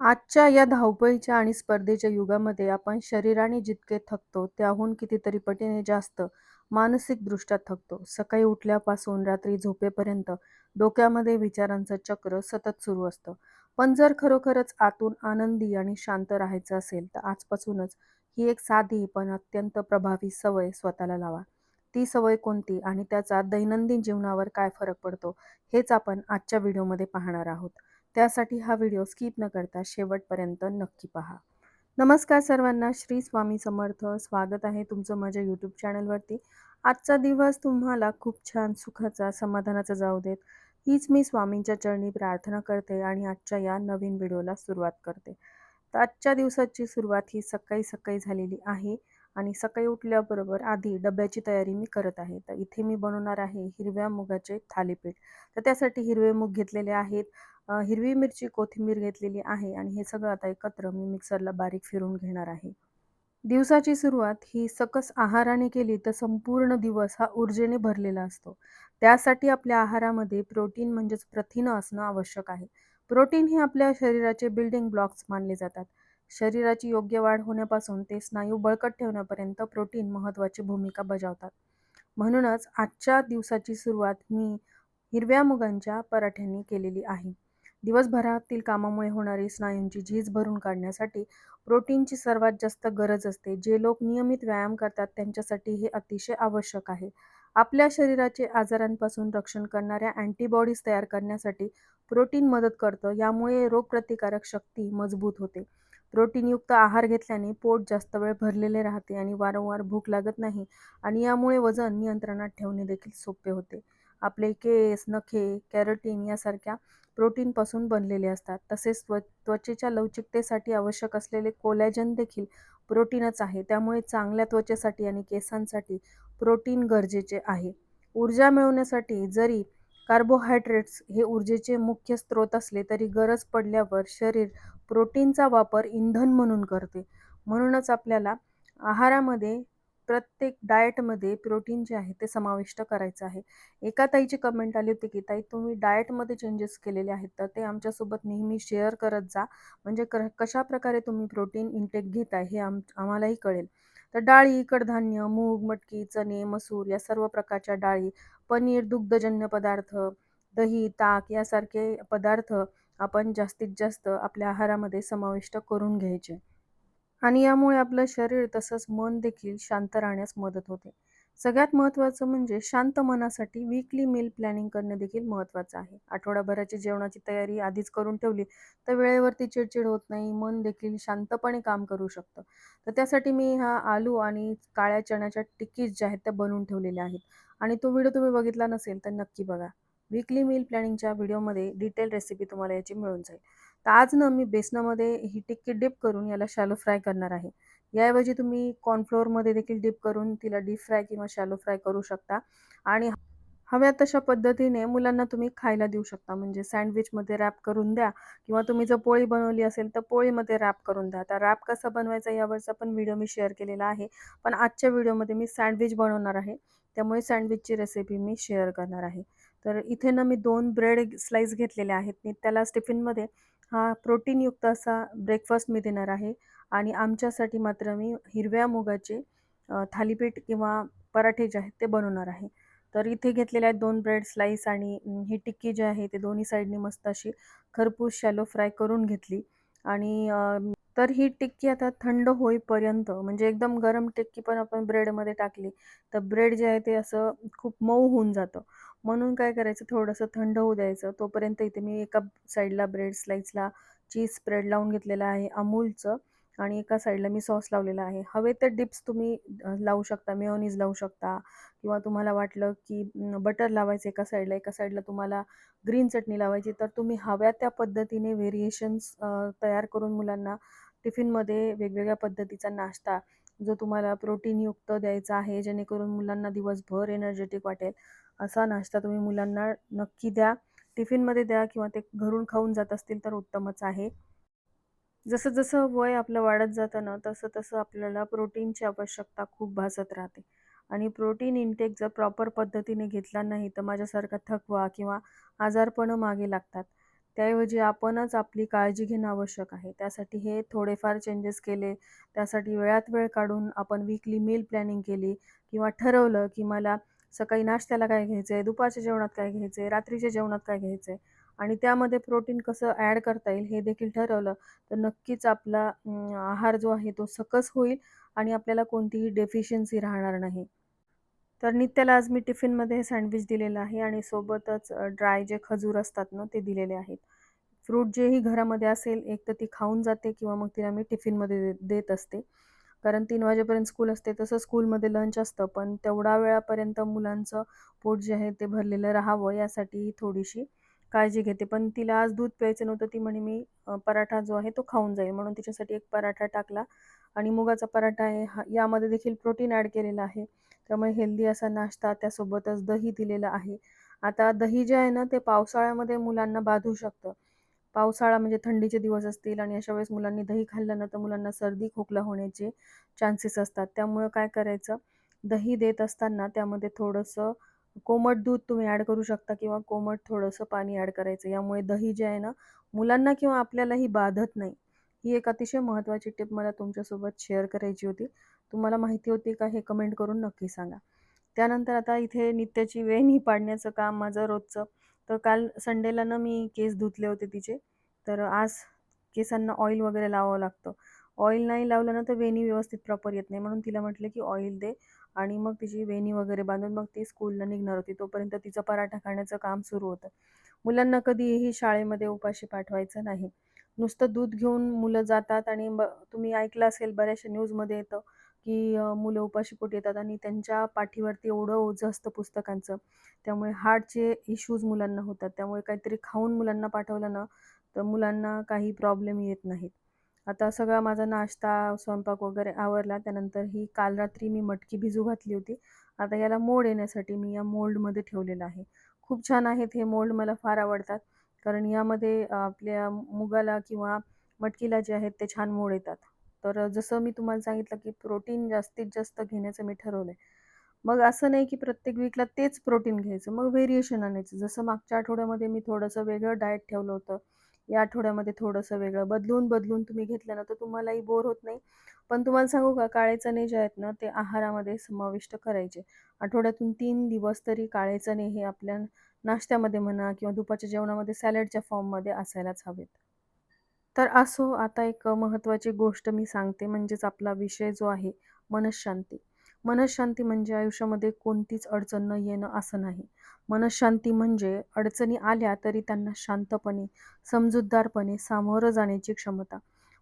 आजच्या या धावपळीच्या आणि स्पर्धेच्या युगामध्ये आपण शरीराने जितके थकतो, त्याहून कितीतरी पटीने जास्त मानसिकदृष्ट्या थकतो. सकाळी उठल्यापासून रात्री झोपेपर्यंत डोक्यामध्ये विचारांचं चक्र सतत सुरू असतं. पण जर खरोखरच आतून आनंदी आणि शांत राहायचं असेल, तर आजपासूनच ही एक साधी पण अत्यंत प्रभावी सवय स्वतःला लावा. ती सवय कोणती आणि त्याचा दैनंदिन जीवनावर काय फरक पडतो, हेच आपण आजच्या व्हिडिओमध्ये पाहणार आहोत. त्यासाठी हा व्हिडिओ स्किप न करता शेवटपर्यंत नक्की पहा. नमस्कार सर्वांना, श्री स्वामी समर्थ. स्वागत आहे तुमचं माझ्या यूट्यूब चॅनलवरती. आजचा दिवस तुम्हाला खूप छान सुखाचा, समाधानाचा जाऊ देत. हीच मी स्वामींच्या चरणी प्रार्थना करते आणि आजच्या या नवीन व्हिडिओला सुरुवात करते. तर आजच्या दिवसाची सुरुवात ही सकाळी सकाळी झालेली आहे आणि सकाळी उठल्याबरोबर आधी डब्याची तयारी मी करत आहे. तर इथे मी बनवणार आहे हिरव्या मुगाचे थालीपीठ. तर त्यासाठी हिरवे मूग घेतलेले आहेत, हिरवी मिरची, कोथिंबीर घेतलेली आहे आणि हे सगळं आता एकत्र मी मिक्सरला बारीक फिरून घेणार आहे. दिवसाची सुरुवात ही सकस आहाराने केली तर संपूर्ण दिवस हा ऊर्जेने भरलेला असतो. त्यासाठी आपल्या आहारामध्ये प्रोटीन म्हणजेच प्रथिनं असणं आवश्यक आहे. प्रोटीन हे आपल्या शरीराचे बिल्डिंग ब्लॉक्स मानले जातात. शरीराची योग्य वाढ होण्यापासून ते स्नायू बळकट ठेवण्यापर्यंत प्रोटीन महत्त्वाची भूमिका बजावतात. म्हणूनच आजच्या दिवसाची सुरुवात मी हिरव्या मुगांच्या पराठ्यांनी केलेली आहे. दिवसभरातील कामामुळे होणारी स्नायूंची झीज भरून काढण्यासाठी प्रोटीनची सर्वात जास्त गरज असते. जे लोक नियमित व्यायाम करतात त्यांच्यासाठी हे अतिशय आवश्यक आहे. आपल्या शरीराचे आजारांपासून रक्षण करणाऱ्या अँटीबॉडीज तयार करण्यासाठी प्रोटीन मदत करतं. यामुळे रोगप्रतिकारक शक्ती मजबूत होते. प्रोटीनयुक्त आहार घेतल्याने पोट जास्त वेळ भरलेले राहते आणि वारंवार भूक लागत नाही आणि यामुळे वजन नियंत्रणात ठेवणे देखील सोपे होते. आपले केस, नखे, कॅरोटीन यासारख्या प्रोटीनपासून बनलेले असतात. तसेच त्वचेच्या लवचिकतेसाठी आवश्यक असलेले कोलॅजन देखील प्रोटीनच आहे. त्यामुळे चांगल्या त्वचेसाठी आणि केसांसाठी प्रोटीन गरजेचे आहे. ऊर्जा मिळवण्यासाठी जरी कार्बोहायड्रेट्स हे ऊर्जेचे मुख्य स्रोत असले तरी गरज पडल्यावर शरीर प्रोटीनचा वापर इंधन म्हणून करते. म्हणूनच आपल्याला आहारामध्ये प्रत्येक डाएटमध्ये प्रोटीन जे आहे ते समाविष्ट करायचं आहे. एका ताईची कमेंट आली होती की ताई तुम्ही डाएटमध्ये चेंजेस केलेले आहेत तर ते आमच्यासोबत नेहमी शेअर करत जा, म्हणजे कशाप्रकारे तुम्ही प्रोटीन इनटेक घेताय हे आम्हालाही कळेल. तर डाळी, कडधान्य, मूग, मटकी, चणे, मसूर या सर्व प्रकारच्या डाळी, पनीर, दुग्धजन्य पदार्थ, दही, ताक यासारखे पदार्थ आपण जास्तीत जास्त आपल्या आहारामध्ये समाविष्ट करून घ्यायचे. आणि यामुळे आपलं शरीर तसंच मन देखील शांत राहण्यास मदत होते. सगळ्यात महत्त्वाचं म्हणजे शांत मनासाठी वीकली मील प्लॅनिंग करणे देखील महत्त्वाचं आहे. आठवडाभराची जेवणाची तयारी आधीच करून ठेवली तर वेळेवरती चिडचिड होत नाही, मन देखील शांतपणे काम करू शकतं. तर त्यासाठी मी हा आलू आणि काळ्या चण्याच्या टिक्कीज ज्या आहेत त्या बनवून ठेवलेल्या आहेत आणि तो व्हिडिओ तुम्ही बघितला नसेल तर नक्की बघा. वीकली मील प्लॅनिंगच्या व्हिडिओमध्ये डिटेल रेसिपी तुम्हाला याची मिळून जाईल. तर आज ना मी बेसनामध्ये ही टिक्की डिप करून याला शॅलो फ्राय करणार आहे. याऐवजी तुम्ही कॉर्नफ्लोअरमध्ये देखील डिप करून तिला डीप फ्राय किंवा शॅलो फ्राय करू शकता आणि हव्या तशा पद्धतीने मुलांना तुम्ही खायला देऊ शकता. म्हणजे सँडविचमध्ये रॅप करून द्या किंवा तुम्ही जर पोळी बनवली असेल तर पोळीमध्ये रॅप करून द्या. आता रॅप कसा बनवायचा यावरचा पण व्हिडिओ मी शेअर केलेला आहे. पण आजच्या व्हिडिओमध्ये मी सँडविच बनवणार आहे. त्यामुळे सँडविचची रेसिपी मी शेअर करणार आहे. तर इथे ना मी 2 ब्रेड स्लाईस घेतलेल्या आहेत. मी त्याला टिफिनमध्ये हा प्रोटीनयुक्त असा ब्रेकफास्ट मी देणार आहे आणि आमच्यासाठी मात्र मी हिरव्या मुगाचे थालीपीठ किंवा पराठे जे आहेत ते बनवणार आहे. तर इथे घेतलेल्या आहेत 2 ब्रेड स्लाईस आणि ही टिक्की जी आहे ते दोन्ही साईडनी मस्त अशी खरपूस शॅलो फ्राय करून घेतली आणि तर ही टिक्की आता थंड होईपर्यंत, म्हणजे एकदम गरम टिक्की पण आपण ब्रेडमध्ये टाकली तर ब्रेड जे आहे ते असं खूप मऊ होऊन जातं. म्हणून काय करायचं, थोडंसं थंड होऊ द्यायचं. तोपर्यंत इथे मी एका साईडला ब्रेड स्लाईसला चीज स्प्रेड लावून घेतलेलं आहे अमूलचं आणि एका साईडला मी सॉस लावलेला आहे. हवे तर डिप्स तुम्ही लावू शकता, मेयोनीज लावू शकता किंवा तुम्हाला वाटलं की बटर लावायचं एका साईडला तुम्हाला ग्रीन चटणी लावायची, तर तुम्ही हव्या त्या पद्धतीने व्हेरिएशन्स तयार करून मुलांना टिफिनमध्ये वेगवेगळ्या पद्धतीचा नाश्ता जो तुम्हाला प्रोटीनयुक्त द्यायचा आहे, जेणेकरून मुलांना दिवसभर एनर्जेटिक वाटेल, असा नाश्ता तुम्ही मुलांना नक्की द्या. टिफिनमध्ये द्या किंवा ते घरून खाऊन जात असतील तर उत्तमच आहे. जसं-जसं वय आपलं वाढत जातं ना, तसं-तसं आपल्याला प्रोटीनची आवश्यकता खूप भासत राहते आणि प्रोटीन इनटेक जर प्रॉपर पद्धतीने घेतला नाही, तर माझ्यासारखा थकवा किंवा आजारपणं मागे लागतात. त्याऐवजी आपणच आपली काळजी घेणं आवश्यक आहे. त्यासाठी हे थोडेफार चेंजेस केले, त्यासाठी वेळात वेळ काढून आपण वीकली मील प्लॅनिंग केली किंवा ठरवलं, की मला सकाळी नाश्त्याला काय घ्यायचं आहे, दुपारच्या जेवणात काय घ्यायचं आहे, रात्रीच्या जेवणात काय घ्यायचं आहे आणि त्यामध्ये प्रोटीन कसं ॲड करता येईल हे देखील ठरवलं, तर नक्कीच आपला आहार जो आहे तो सकस होईल आणि आपल्याला कोणतीही डेफिशियन्सी राहणार नाही. तर नित्याला आज मी टिफिनमध्ये सँडविच दिलेलं आहे आणि सोबतच ड्राय जे खजूर असतात ना, ते दिलेले आहेत. फ्रूट जेही घरामध्ये असेल, एक तर ती खाऊन जाते किंवा मग तिला मी टिफिनमध्ये देत असते. कारण 3 वाजेपर्यंत स्कूल असते. तसं स्कूलमध्ये लंच असतं, पण तेवढ्या वेळापर्यंत मुलांचं पोट जे आहे ते भरलेलं राहावं यासाठी थोडीशी काळजी घेते. पण तिला आज दूध प्यायचं नव्हतं. ती म्हणे मी पराठा जो आहे तो खाऊन जाईल. म्हणून तिच्यासाठी एक पराठा टाकला आणि मुगाचा पराठा आहे यामध्ये देखील प्रोटीन ॲड केलेलं आहे. त्यामुळे हेल्दी असा नाश्ता त्यासोबतच दही दिलेलं आहे. आता दही जे आहे ना, ते पावसाळ्यामध्ये मुलांना बाधू शकतं. पावसाळा म्हणजे थंडीचे दिवस असतील आणि अशा वेळेस मुलांनी दही खाल्लं ना, तर मुलांना सर्दी, खोकला होण्याचे चान्सेस असतात. त्यामुळं काय करायचं, दही देत असताना त्यामध्ये थोडंसं कोमट दूध तुम्ही ॲड करू शकता किंवा कोमट थोडंसं पाणी ॲड करायचं. यामुळे दही जे आहे ना, मुलांना किंवा आपल्यालाही बाधत नाही. ही एक अतिशय महत्त्वाची टिप मला तुमच्यासोबत शेअर करायची होती. तुम्हाला माहिती होती का? हे कमेंट करून नक्की सांगा. त्यानंतर आता इथे नित्याची वेणी पाडण्याचं काम माझं रोजचं. तर काल संडेला ना मी केस धुतले होते तिचे. तर आज केसांना ऑइल वगैरे लावावं लागतं. ऑइल नाही लावलं ना तर वेणी व्यवस्थित प्रॉपर येत नाही. म्हणून तिला म्हटलं की ऑइल दे आणि मग तिची वेणी वगैरे बांधून मग ती स्कूलला निघणार होती. तोपर्यंत तिचं पराठा खाण्याचं काम सुरू होतं. मुलांना कधीही शाळेमध्ये उपाशी पाठवायचं नाही. नुसतं दूध घेऊन मुलं जातात आणि तुम्ही ऐकलं असेल बऱ्याचशा न्यूजमध्ये येतं, की मुलं उपाशीपोटी येतात आणि त्यांच्या पाठीवरती एवढं ओझं असतं पुस्तकांचं. त्यामुळे हार्टचे इश्यूज मुलांना होतात. त्यामुळे काहीतरी खाऊन मुलांना पाठवलं ना, तर मुलांना काही प्रॉब्लेम येत नाहीत. आता सगळा माझा नाश्ता, स्वयंपाक वगैरे आवरला. त्यानंतर ही काल रात्री मी मटकी भिजू घातली होती. आता याला मोड येण्यासाठी मी या मोल्डमध्ये ठेवलेलं आहे. खूप छान आहेत हे मोल्ड मला फार आवडतात. कारण यामध्ये आपल्या मुगाला किंवा मटकीला जे आहेत ते छान मोड येतात. तर जसं मी तुम्हाला सांगितलं, की प्रोटीन जास्तीत जास्त घेण्याचं मी ठरवलंय. मग असं नाही, की प्रत्येक वीकला तेच प्रोटीन घ्यायचं. मग व्हेरिएशन आणायचं. जसं मागच्या आठवड्यामध्ये मी थोडंसं वेगळं डाएट ठेवलं होतं. या आठवड्यामध्ये थोडंसं वेगळं बदलून-बदलून तुम्ही घेतलं ना, तर तुम्हालाही बोर होत नाही. पण तुम्हाला सांगू का, काळे चणे जे आहेत ना, ते आहारामध्ये समाविष्ट करायचे. आठवड्यातून 3 दिवस तरी काळे चणे हे आपल्या नाश्त्यामध्ये म्हणा किंवा दुपारच्या जेवणामध्ये सॅलडच्या फॉर्ममध्ये असायलाच हवेत. तर असो, आता एक महत्त्वाची गोष्ट मी सांगते म्हणजेच आपला विषय जो आहे मनःशांती. मनःशांती म्हणजे आयुष्यामध्ये कोणतीच अडचण न येणं असं नाही. मनःशांती म्हणजे अडचणी आल्या तरी त्यांना शांतपणे, समजूतदारपणे सामोरं जाण्याची क्षमता.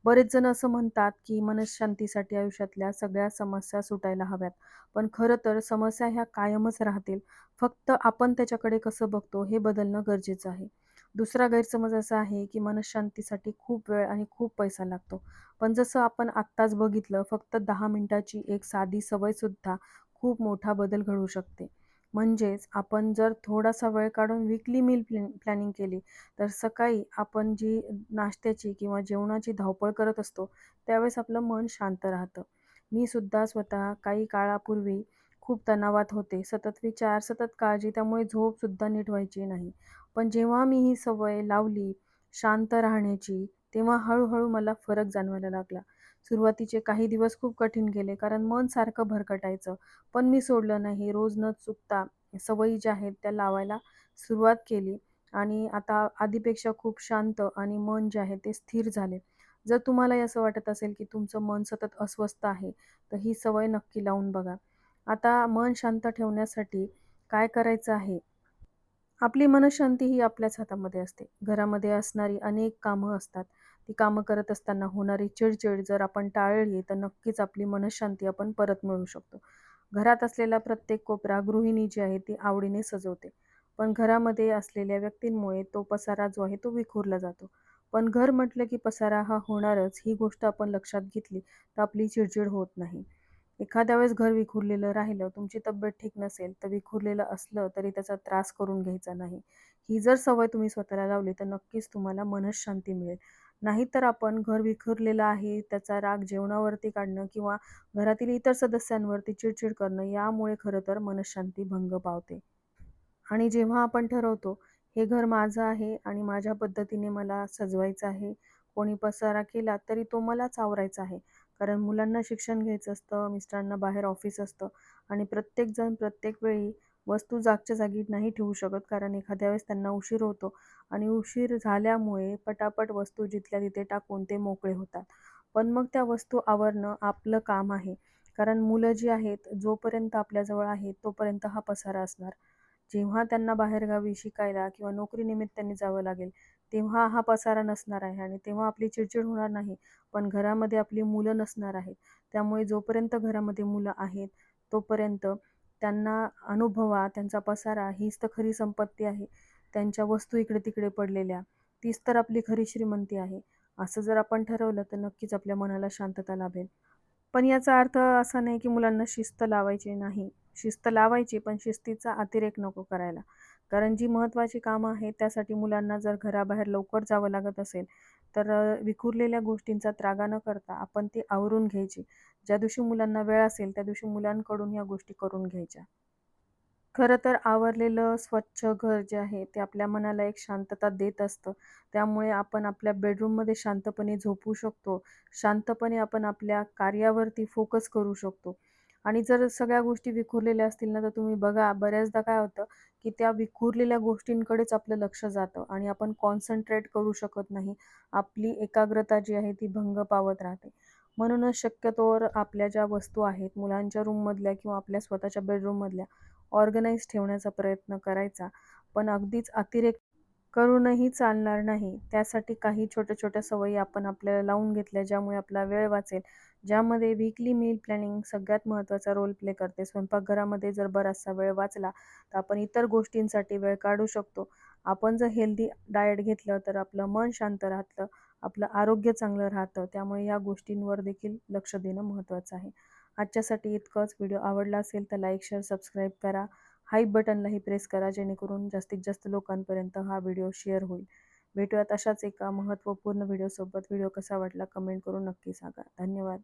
बरेच जण असं म्हणतात, की मनःशांतीसाठी आयुष्यातल्या सगळ्या समस्या सुटायला हव्यात. पण खरं तर समस्या ह्या कायमच राहतील. फक्त आपण त्याच्याकडे कसं बघतो हे बदलणं गरजेचं आहे. दुसरा गैरसमज असा आहे, की मनःशांतीसाठी खूप वेळ आणि खूप पैसा लागतो. पण जसं आपण आत्ताच बघितलं, फक्त 10 मिनिटाची एक साधी सवयसुद्धा खूप मोठा बदल घडवू शकते. म्हणजेच आपण जर थोडासा वेळ काढून वीकली मील प्लॅनिंग केली, तर सकाळी आपण जी नाश्त्याची किंवा जेवणाची धावपळ करत असतो, त्यावेळेस आपलं मन शांत राहतं. मी सुद्धा स्वतः काही काळापूर्वी खूप तणावात होते. सतत विचार, सतत काळजी, त्यामुळे झोपसुद्धा नीट व्हायची नाही. पण जेव्हा मी ही सवय लावली शांत राहण्याची, तेव्हा हळू-हळू मला फरक जाणवायला लागला. सुरुवातीचे काही दिवस खूप कठीण गेले, कारण मन सारखं भरकटायचं. पण मी सोडलं नाही. रोज न चुकता सवयी ज्या आहेत त्या लावायला सुरुवात केली आणि आता आधीपेक्षा खूप शांत आणि मन जे आहे ते स्थिर झाले. जर तुम्हालाही असं वाटत असेल, की तुमचं मन सतत अस्वस्थ आहे, तर ही सवय नक्की लावून बघा. आता मन शांत ठेवण्यासाठी काय करायचं आहे? आपली मनःशांती ही आपल्याच हातामध्ये असते. घरामध्ये असणारी अनेक कामं असतात. ती कामं करत असताना होणारी चिडचिड जर आपण टाळली, तर नक्कीच आपली मनःशांती आपण परत मिळवू शकतो. घरात असलेला प्रत्येक कोपरा गृहिणी जी आहे ती आवडीने सजवते. पण घरामध्ये असलेल्या व्यक्तींमुळे तो पसारा जो आहे तो विखुरला जातो. पण घर म्हटलं की पसारा हा होणारच, ही गोष्ट आपण लक्षात घेतली, तर आपली चिडचिड होत नाही. एखाद्या वेळेस घर विखुरलेलं राहिलं, तुमची तब्येत ठीक नसेल, तर विखुरलेलं असलं तरी त्याचा त्रास करून घ्यायचा नाही. ही जर सवय तुम्ही स्वतःला लावली, तर नक्कीच तुम्हाला मनःशांती मिळेल. नाहीतर आपण घर विखुरलेलं आहे, त्याचा राग जेवणावरती काढणं किंवा घरातील इतर सदस्यांवरती चिडचिड करणं, यामुळे खरं तर मनःशांती भंग पावते. आणि जेव्हा आपण ठरवतो, हे घर माझं आहे आणि माझ्या पद्धतीने मला सजवायचं आहे. कोणी पसारा केला तरी तो मलाच आवरायचा आहे. कारण मुलांना शिक्षण घ्यायचं असतं, मिस्टरांना बाहेर ऑफिस असतं आणि प्रत्येकजण प्रत्येक वेळी वस्तू जागच्या जागी नाही ठेवू शकत. कारण एखाद्या वेळेस त्यांना उशीर होतो आणि उशीर झाल्यामुळे पटापट वस्तू जिथल्या तिथे टाकून ते मोकळे होतात. पण मग त्या वस्तू आवरणं आपलं काम आहे. कारण मुलं जी आहेत, जोपर्यंत आपल्याजवळ आहेत, तोपर्यंत हा पसारा असणार. जेव्हा त्यांना बाहेरगावी शिकायला किंवा नोकरीनिमित्ताने जावं लागेल, तेव्हा हा पसारा नसणार आहे आणि तेव्हा आपली चिडचिड होणार नाही. पण घरामध्ये आपली मुलं नसणार आहेत. त्यामुळे जोपर्यंत घरामध्ये मुलं आहेत, तोपर्यंत त्यांना अनुभवा, त्यांचा पसारा हीच तर खरी संपत्ती आहे. त्यांच्या वस्तू इकडे-तिकडे पडलेल्या, तीच तर आपली खरी श्रीमंती आहे. असं जर आपण ठरवलं, तर नक्कीच आपल्या मनाला शांतता लाभेल. पण याचा अर्थ असा नाही की मुलांना शिस्त लावायची नाही. शिस्त लावायची, पण शिस्तीचा अतिरेक नको करायला. कारण जी महत्त्वाची कामं आहेत, त्यासाठी मुलांना जर घराबाहेर लवकर जावं लागत असेल, तर विखुरलेल्या गोष्टींचा त्रागा न करता आपण ती आवरून घ्यायची. ज्या दिवशी मुलांना वेळ असेल, त्या दिवशी मुलांकडून या गोष्टी करून घ्यायच्या. खरं तर आवरलेलं स्वच्छ घर जे आहे ते आपल्या मनाला एक शांतता देत असतं. त्यामुळे आपण आपल्या बेडरूममध्ये शांतपणे झोपू शकतो. शांतपणे आपण आपल्या कार्यावरती फोकस करू शकतो. आणि जर सगळ्या गोष्टी विखुरलेल्या असतील ना, तर तुम्ही बघा बऱ्याचदा काय होतं, की त्या विखुरलेल्या गोष्टींकडेच आपलं लक्ष जातं आणि आपण कॉन्सन्ट्रेट करू शकत नाही. आपली एकाग्रता जी आहे ती भंग पावत राहते. म्हणूनच शक्यतोवर आपल्या ज्या वस्तू आहेत, मुलांच्या रूममधल्या किंवा आपल्या स्वतःच्या बेडरूममधल्या ऑर्गनाइज ठेवण्याचा प्रयत्न करायचा. पण अगदीच अतिरेक करूनही चालणार नाही. त्यासाठी काही छोट्या-छोट्या सवयी आपण आपल्याला लावून घेतल्या, ज्यामुळे आपला वेळ वाचेल. ज्यामध्ये वीकली मील प्लॅनिंग सगळ्यात महत्त्वाचा रोल प्ले करते. स्वयंपाकघरामध्ये जर बराचसा वेळ वाचला, तर आपण इतर गोष्टींसाठी वेळ काढू शकतो. आपण जर हेल्दी डाएट घेतलं, तर आपलं मन शांत राहतं, आपलं आरोग्य चांगलं राहतं. त्यामुळे या गोष्टींवर देखील लक्ष देणं महत्त्वाचं आहे. आजच्यासाठी इतकंच. व्हिडिओ आवडला असेल तर लाईक, शेअर, सबस्क्राईब करा. हाईप बटनलाही प्रेस करा, जेणेकरून जास्तीत जास्त लोकांपर्यंत हा व्हिडिओ शेअर होईल. भेटूयात अशाच एका महत्त्वपूर्ण व्हिडिओसोबत. व्हिडिओ कसा वाटला कमेंट करून नक्की सांगा. धन्यवाद.